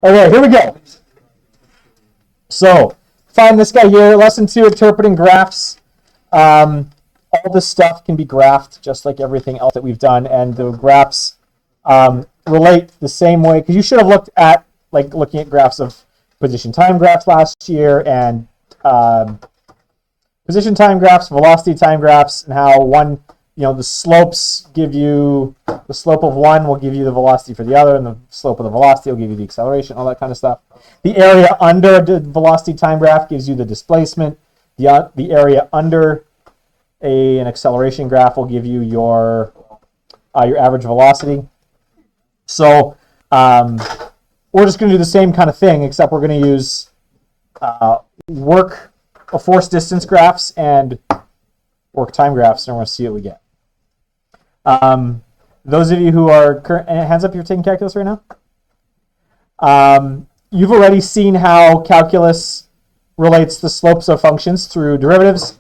Okay, here we go. So, find this guy here. Lesson 2, interpreting graphs. All this stuff can be graphed just like everything else that we've done, and the graphs relate the same way, because you should have looked at looking at graphs of position time graphs last year, and position time graphs, velocity time graphs, and how one, the slopes give you, the slope of one will give you the velocity for the other, and the slope of the velocity will give you the acceleration, all that kind of stuff. The area under the velocity time graph gives you the displacement. The area under an acceleration graph will give you your average velocity. So we're just going to do the same kind of thing, except we're going to use work force distance graphs and work time graphs, and we're going to see what we get. Those of you who are hands up, you're taking calculus right now. You've already seen how calculus relates the slopes of functions through derivatives.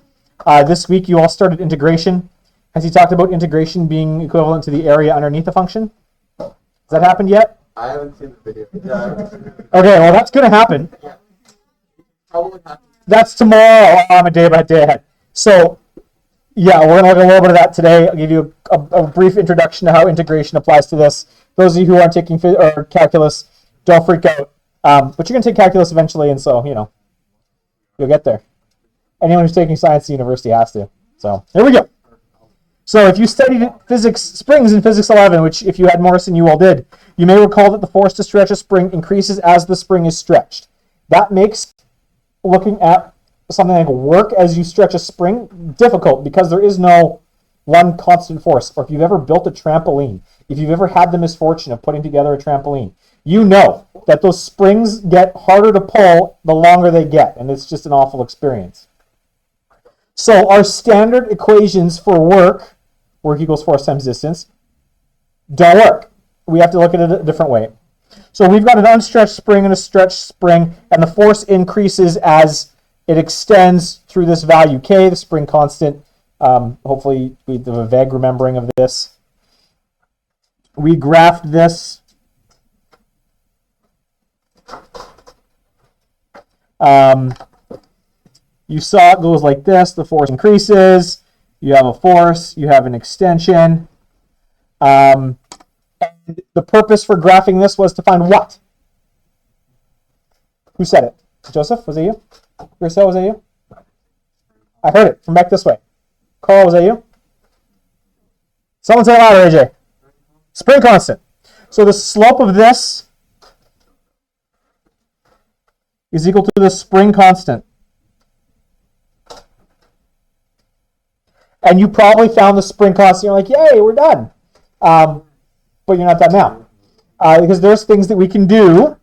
This week you all started integration. Has he talked about integration being equivalent to the area underneath the function? Has that happened yet? I haven't seen the video. Okay, well that's going to happen. That's tomorrow. I'm a day ahead. So, yeah, we're going to look at a little bit of that today. I'll give you a brief introduction to how integration applies to this. Those of you who aren't taking calculus, don't freak out. But you're going to take calculus eventually, and so, you'll get there. Anyone who's taking science at university has to. So, here we go. So, if you studied springs in Physics 11, which if you had Morrison, you all did, you may recall that the force to stretch a spring increases as the spring is stretched. That makes looking at something like work as you stretch a spring difficult, because there is no one constant force. Or if you've ever built a trampoline, if you've ever had the misfortune of putting together a trampoline, you know that those springs get harder to pull the longer they get, and it's just an awful experience. So our standard equations for work equals force times distance, don't work. We have to look at it a different way. So we've got an unstretched spring and a stretched spring, and the force increases as it extends through this value k, the spring constant. Hopefully we have a vague remembering of this. We graphed this. You saw it goes like this. The force increases. You have a force. You have an extension. And the purpose for graphing this was to find what? Who said it? Joseph, was it you? Marcel, was that you? I heard it from back this way. Carl, was that you? Someone say it louder, AJ. Spring constant. So the slope of this is equal to the spring constant. And you probably found the spring constant. You're like, yay, we're done. But you're not done now. Because there's things that we can do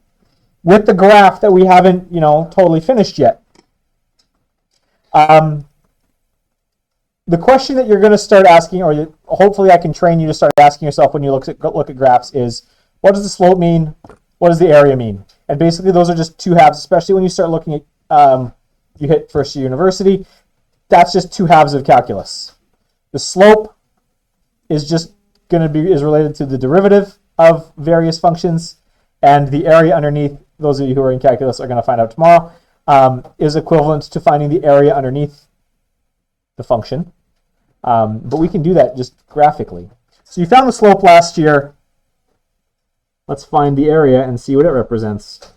with the graph that we haven't, totally finished yet. The question that you're going to start asking, or hopefully I can train you to start asking yourself when you look at graphs, is what does the slope mean? What does the area mean? And basically those are just two halves, especially when you start looking at, you hit first year university. That's just two halves of calculus. The slope is just is related to the derivative of various functions, and the area underneath, those of you who are in calculus are going to find out tomorrow, is equivalent to finding the area underneath the function. But we can do that just graphically. So you found the slope last year. Let's find the area and see what it represents.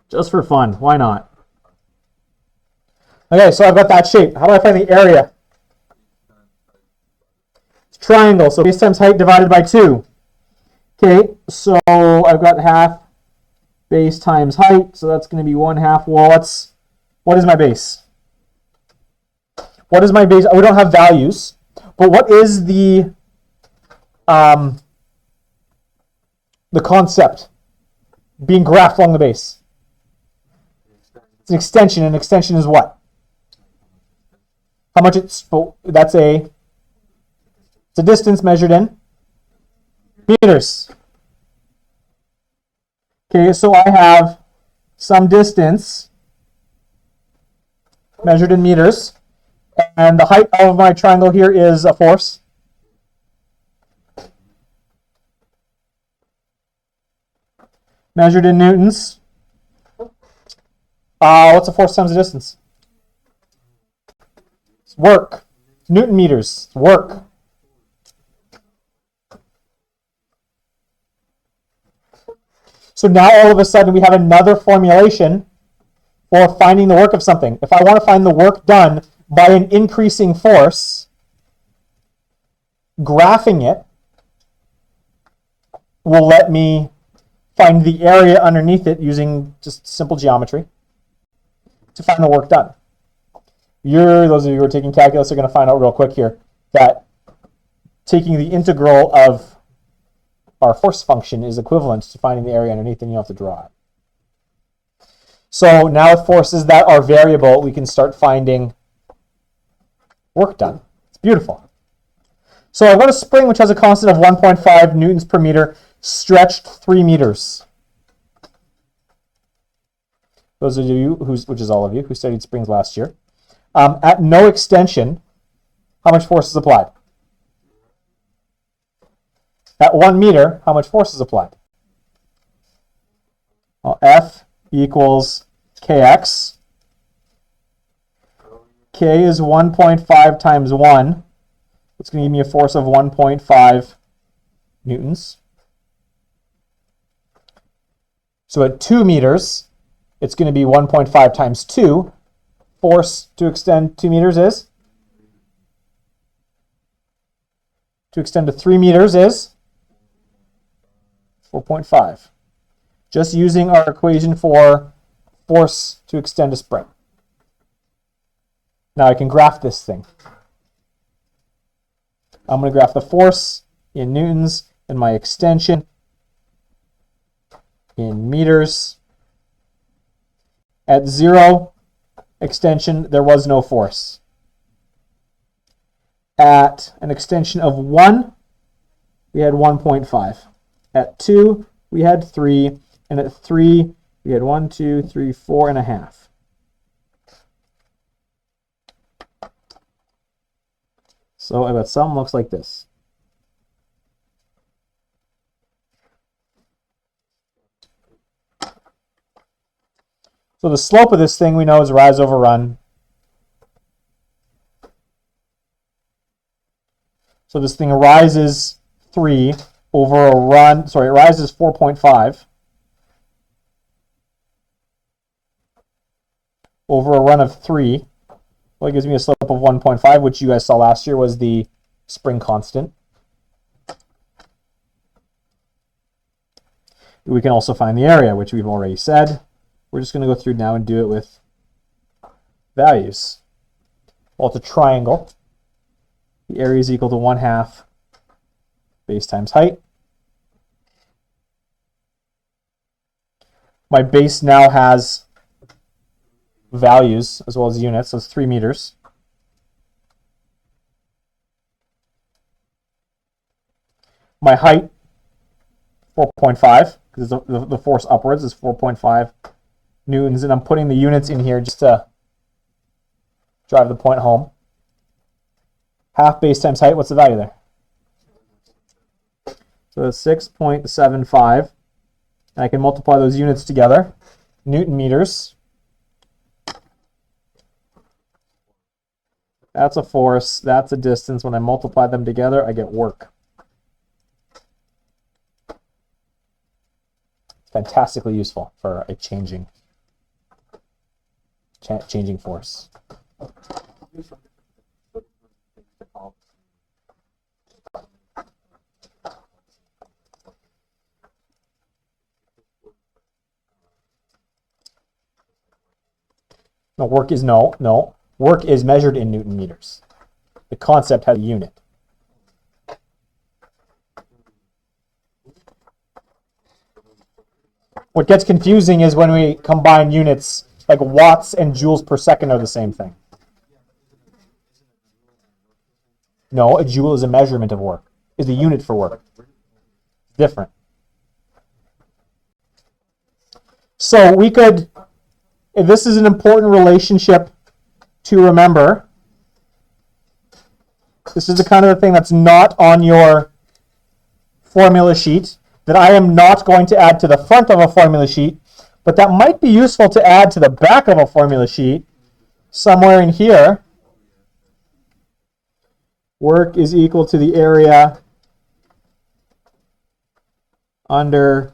Just for fun, why not? Okay, so I've got that shape. How do I find the area? It's triangle, so base times height divided by 2. Okay, so I've got half base times height, so that's going to be 1/2. Well, what is my base? What is my base? We don't have values, but what is the concept being graphed along the base? It's an extension. An extension is what? How much it's a distance measured in meters. Okay, so I have some distance measured in meters, and the height of my triangle here is a force. Measured in newtons. What's the force times the distance? It's work. It's Newton meters. It's work. So now all of a sudden we have another formulation for finding the work of something. If I want to find the work done by an increasing force, graphing it will let me find the area underneath it using just simple geometry to find the work done. Those of you who are taking calculus are going to find out real quick here that taking the integral of our force function is equivalent to finding the area underneath, and you have to draw it. So now with forces that are variable, we can start finding work done. It's beautiful. So I've got a spring which has a constant of 1.5 newtons per meter, stretched 3 meters. Those of you, which is all of you, who studied springs last year. At no extension, how much force is applied? At 1 meter, how much force is applied? Well, F equals kx. K is 1.5 times 1. It's going to give me a force of 1.5 newtons. So at 2 meters, it's going to be 1.5 times 2. Force to extend 2 meters is? To extend to 3 meters is? 4.5. Just using our equation for force to extend a spring. Now I can graph this thing. I'm going to graph the force in newtons and my extension in meters. At 0 extension, there was no force. At an extension of 1, we had 1.5. At 2, we had 3. And at 3, we had 1, 2, 3, 4.5. So I bet some looks like this. So the slope of this thing we know is rise over run. So this thing rises 3 over a run, sorry, it rises 4.5 over a run of 3. Well, it gives me a slope of 1.5, which you guys saw last year was the spring constant. We can also find the area, which we've already said. We're just going to go through now and do it with values. Well, it's a triangle. The area is equal to 1/2 base times height. My base now has values as well as units, so it's 3 meters. My height, 4.5, because the force upwards is 4.5 newtons, and I'm putting the units in here just to drive the point home. Half base times height, what's the value there? So it's 6.75, and I can multiply those units together. Newton meters. That's a force, that's a distance. When I multiply them together, I get work. Fantastically useful for a changing force. No, work is measured in Newton meters. The concept has a unit. What gets confusing is when we combine units, like watts and joules per second are the same thing. No, a joule is a measurement of work, is a unit for work. Different. So we could, this is an important relationship to remember. This is the kind of thing that's not on your formula sheet. that I am not going to add to the front of a formula sheet, but that might be useful to add to the back of a formula sheet somewhere in here. Work is equal to the area under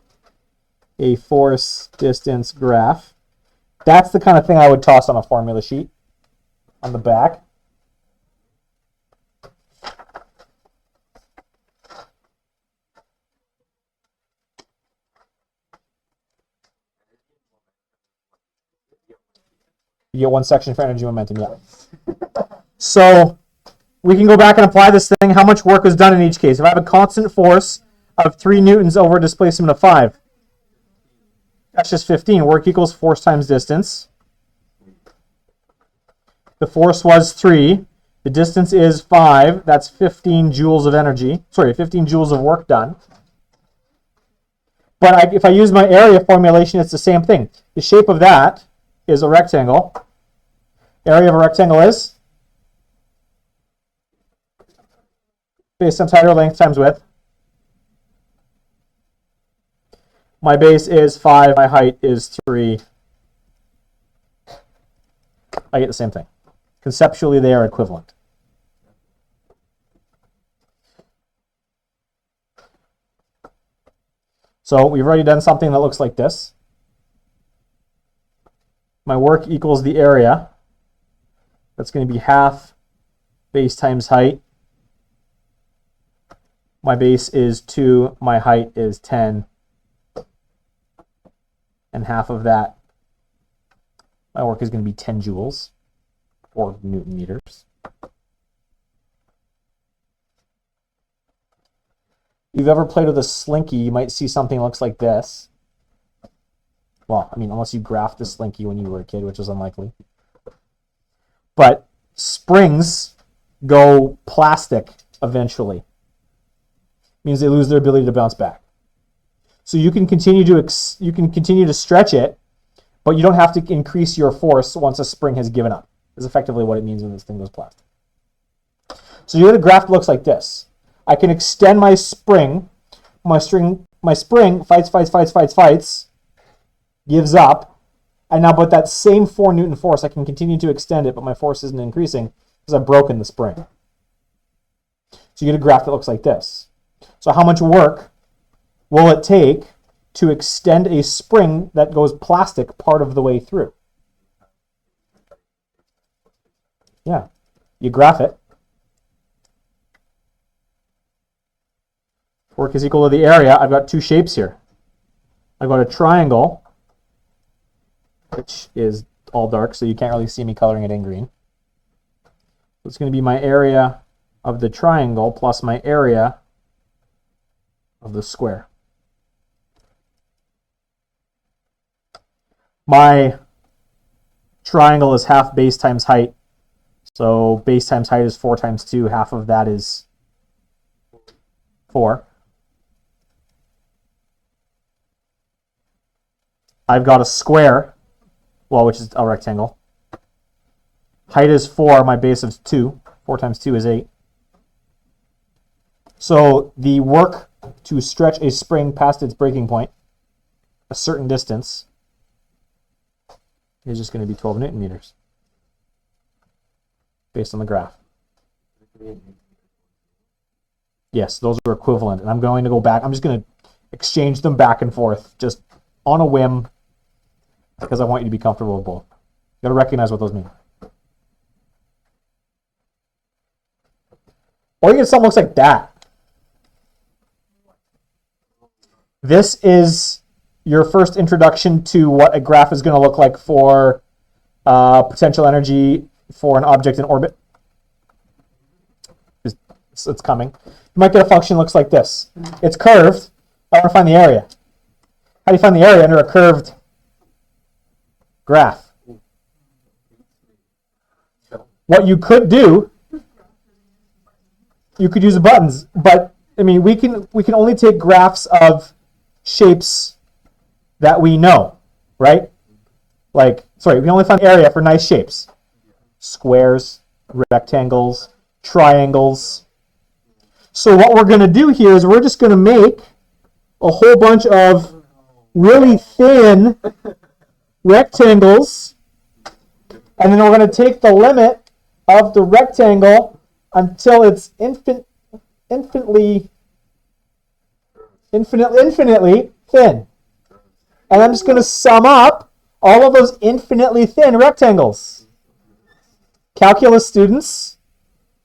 a force distance graph. That's the kind of thing I would toss on a formula sheet on the back. You get one section for energy momentum, yeah. So we can go back and apply this thing. How much work was done in each case? If I have a constant force of 3 newtons over a displacement of 5, that's just 15. Work equals force times distance. The force was 3. The distance is 5. That's 15 joules of energy. Sorry, 15 joules of work done. But if I use my area formulation, it's the same thing. The shape of that is a rectangle. Area of a rectangle is base times height or length times width. My base is 5, my height is 3. I get the same thing. Conceptually, they are equivalent. So we've already done something that looks like this. My work equals the area. That's going to be half base times height. My base is 2, my height is 10. And half of that, my work is going to be 10 joules, or Newton meters. If you've ever played with a slinky, you might see something that looks like this. Well, I mean, unless you graphed the slinky when you were a kid, which is unlikely. But springs go plastic eventually. Means they lose their ability to bounce back. So you can continue to stretch it, but you don't have to increase your force once a spring has given up. Is effectively what it means when this thing goes plastic. So you get a graph that looks like this. I can extend my spring. My spring fights, gives up, and now but that same 4 Newton force, I can continue to extend it, but my force isn't increasing because I've broken the spring. So you get a graph that looks like this. So how much work will it take to extend a spring that goes plastic part of the way through? Yeah, you graph it. Work is equal to the area. I've got 2 shapes here. I've got a triangle, which is all dark, so you can't really see me coloring it in green. So it's going to be my area of the triangle plus my area of the square. My triangle is half base times height. So base times height is 4 times 2. Half of that is 4. I've got a square, well, which is a rectangle. Height is 4. My base is 2. 4 times 2 is 8. So the work to stretch a spring past its breaking point, a certain distance, is just going to be 12 Newton meters based on the graph. Yes, those are equivalent. And I'm going to go back. I'm just going to exchange them back and forth just on a whim because I want you to be comfortable with both. You got to recognize what those mean. Or you get something that looks like that. This is your first introduction to what a graph is going to look like for potential energy for an object in orbit. It's coming. You might get a function that looks like this. It's curved. I want to find the area. How do you find the area under a curved graph? What you could do, you could use the buttons, but I mean we can only take graphs of shapes that we know, right? Like, sorry, we only find area for nice shapes. Squares, rectangles, triangles. So what we're going to do here is we're just going to make a whole bunch of really thin rectangles, and then we're going to take the limit of the rectangle until it's infinitely thin. And I'm just going to sum up all of those infinitely thin rectangles. Calculus students,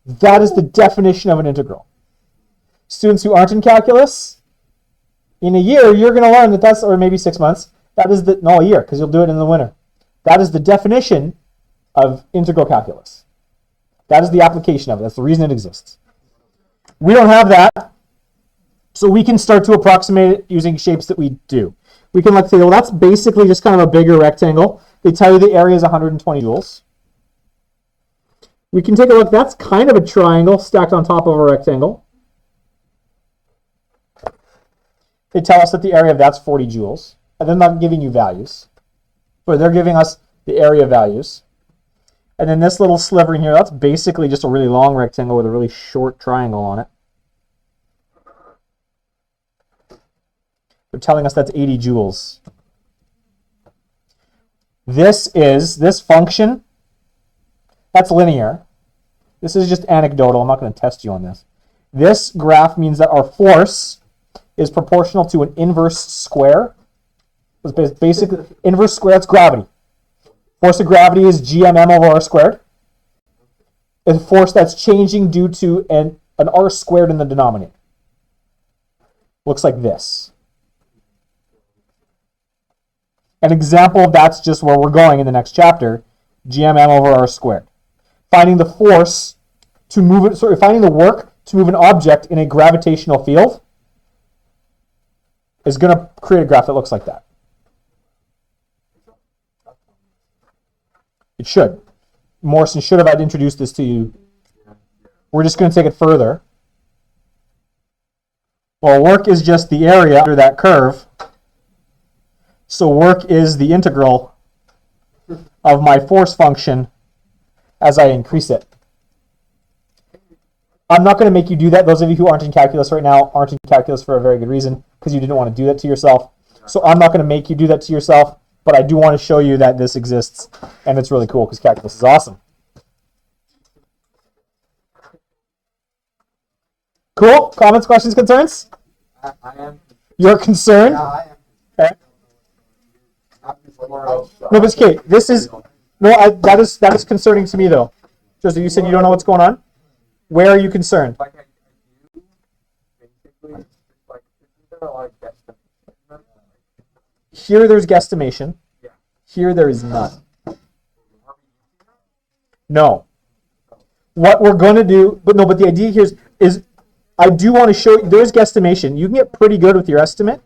that is the definition of an integral. Students who aren't in calculus, in a year, you're going to learn that that's, or maybe 6 months, no, a year, because you'll do it in the winter. That is the definition of integral calculus. That is the application of it. That's the reason it exists. We don't have that, so we can start to approximate it using shapes that we do. We can say, well, that's basically just kind of a bigger rectangle. They tell you the area is 120 joules. We can take a look. That's kind of a triangle stacked on top of a rectangle. They tell us that the area of that's 40 joules. And they're not giving you values, but they're giving us the area values. And then this little sliver in here, that's basically just a really long rectangle with a really short triangle on it. They're telling us that's 80 joules. This function, that's linear. This is just anecdotal. I'm not going to test you on this. This graph means that our force is proportional to an inverse square. It's basically inverse square, that's gravity. Force of gravity is gmm over r squared. A force that's changing due to an r squared in the denominator. Looks like this. An example of that's just where we're going in the next chapter, gmm over r squared. Finding the force to move it, finding the work to move an object in a gravitational field is going to create a graph that looks like that. It should. Morrison should have had introduced this to you. We're just going to take it further. Well, work is just the area under that curve. So work is the integral of my force function as I increase it. I'm not going to make you do that. Those of you who aren't in calculus right now aren't in calculus for a very good reason, because you didn't want to do that to yourself. So I'm not going to make you do that to yourself, but I do want to show you that this exists, and it's really cool because calculus is awesome. Cool? Comments, questions, concerns? I am. You're concerned? Yeah, I am. Okay. No, but it's okay. This is that is concerning to me though. Joseph, you said you don't know what's going on. Where are you concerned? like I do, basically, like, isn't there like guesstimation? Here there's guesstimation. Yeah. Here there is none. No. What we're going to do, but the idea here is I do want to show you, there's guesstimation. You can get pretty good with your estimate.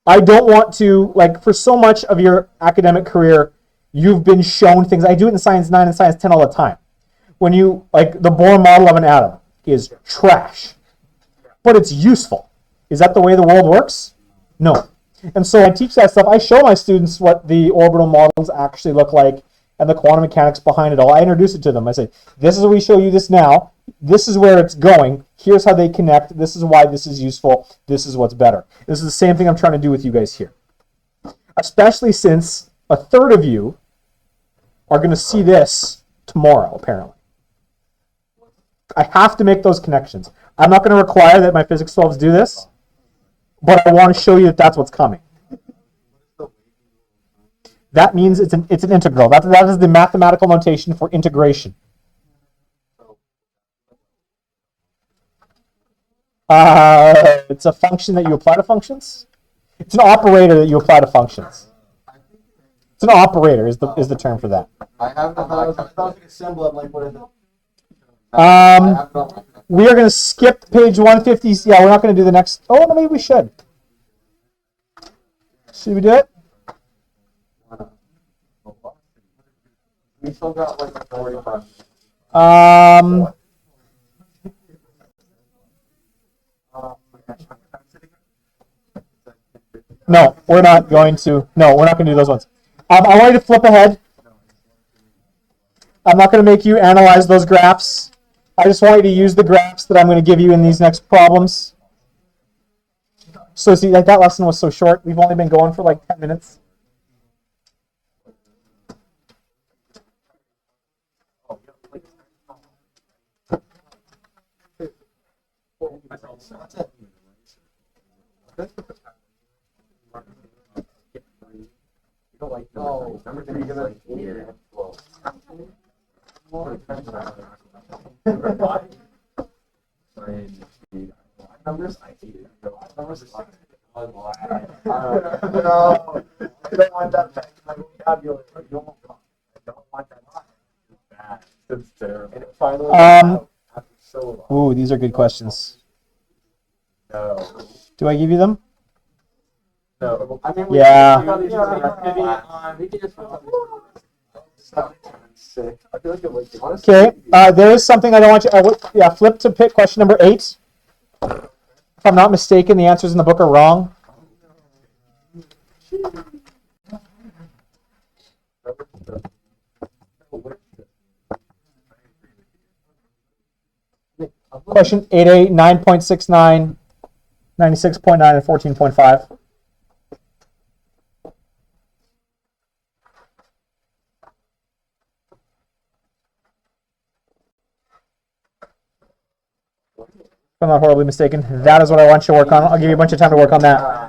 I don't want to, like, for so much of your academic career, you've been shown things. I do it in Science 9 and Science 10 all the time. When you, like, the Bohr model of an atom is trash, but it's useful. Is that the way the world works? No. And so I teach that stuff. I show my students what the orbital models actually look like and the quantum mechanics behind it all. I introduce it to them. I say, this is we show you this now. This is where it's going. Here's how they connect. This is why this is useful. This is what's better. This is the same thing I'm trying to do with you guys here. Especially since a third of you are going to see this tomorrow, apparently. I have to make those connections. I'm not going to require that my Physics 12s do this, but I want to show you that that's what's coming. That means it's an integral. That is the mathematical notation for integration. It's a function that you apply to functions. It's an operator that you apply to functions. It's an operator is the term for that. I have like a symbol. I'm like, what is it? We are going to skip page 150. Yeah, we're not going to do the next. Oh, no, maybe we should. Should we do it? We still got like 45. No, we're not going to. No, we're not going to do those ones. I want you to flip ahead. I'm not going to make you analyze those graphs. I just want you to use the graphs that I'm going to give you in these next problems. So see, like that lesson was so short. We've only been going for like 10 minutes. No, number 3 is like 8 and 12. Numbers, I hate it. Numbers is like, no, I don't want that back in my vocabulary. I don't want that. It's bad. It's terrible. And it finally out after so long. Ooh, these are good questions. No. Do I give you them? No. I mean, Yeah. we can just sick. I feel like it was honestly. Okay, there is something I don't want you. Flip to pick question number 8. If I'm not mistaken, the answers in the book are wrong. Question 8A, 9.69, 96.9, and 14.5. If I'm not horribly mistaken, that is what I want you to work on. I'll give you a bunch of time to work on that.